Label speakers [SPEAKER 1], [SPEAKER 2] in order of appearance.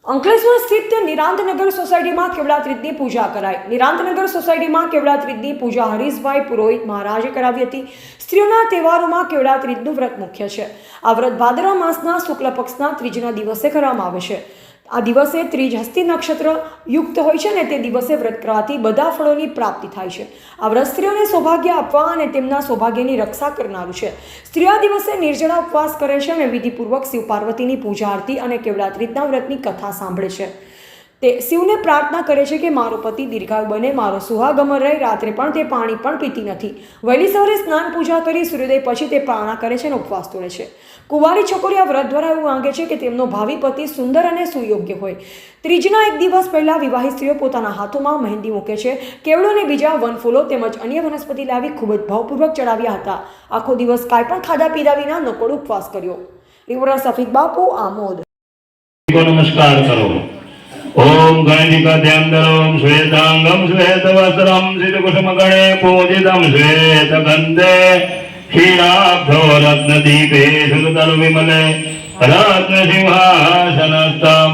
[SPEAKER 1] અંકલેશ્વર સ્થિત નિરાંતનગર સોસાયટીમાં કેવડા ત્રીજની પૂજા કરાઈ। નિરાંતનગર સોસાયટીમાં કેવડા ત્રીજની પૂજા હરીશભાઈ પુરોહિત મહારાજે કરાવી હતી। સ્ત્રીઓના તહેવારોમાં કેવડા ત્રીજનું વ્રત મુખ્ય છે। આ વ્રત ભાદરવા માસના શુક્લ પક્ષના ત્રીજના દિવસે કરવામાં આવે છે। આ દિવસે ત્રીજ હસ્તી નક્ષત્ર યુક્ત હોય છે ને તે દિવસે વ્રત કરવાથી બધા ફળોની પ્રાપ્તિ થાય છે। આ વ્રત સ્ત્રીઓને સૌભાગ્ય આપવા અને તેમના સૌભાગ્યની રક્ષા કરનારું છે। સ્ત્રીઓ આ દિવસે નિર્જળા ઉપવાસ કરે છે અને વિધિપૂર્વક શિવ પાર્વતીની પૂજા આરતી અને કેવડા ત્રીજના વ્રતની કથા સાંભળે છે। તે શિવને પ્રાર્થના કરે છે કે મારો પતિ દીર્ઘાયુ બને, મારો સુહાગ અમર રહે। રાત્રે પણ તે પાણી પણ પીતી નથી। વહેલી સવારે સ્નાન પૂજા કરી સૂર્યોદય પછી તે પ્રાર્થના કરે છે અને ઉપવાસ તોડે છે। કુંવારી છોકરી આ વ્રત દ્વારા એવું માંગે છે કે તેમનો ભાવિ પતિ સુંદર અને સુયોગ્ય હોય। ત્રીજના એક દિવસ પહેલા વિવાહિત સ્ત્રીઓ પોતાના હાથોમાં મહેંદી મૂકે છે। કેવડો અને બીજા વનફૂલો તેમજ અન્ય વનસ્પતિ લાવી ખૂબ જ ભાવપૂર્વક ચડાવ્યા હતા। આખો દિવસ કાંઈ પણ ખાધા પીધા વિના નકોડો ઉપવાસ કર્યો। રિપોર્ટર સફીક બાપુ, આમોદ।
[SPEAKER 2] नमस्कार करो। ओम गणिकाद्यंतरम श्वेतांगम श्वेतवस्त्रम सिद्धकुसुमगणे पूजितम श्वेतगन्धे क्षीराब्धो रत्नदीपे सुतल विमले रत्नसिंहासनस्थम्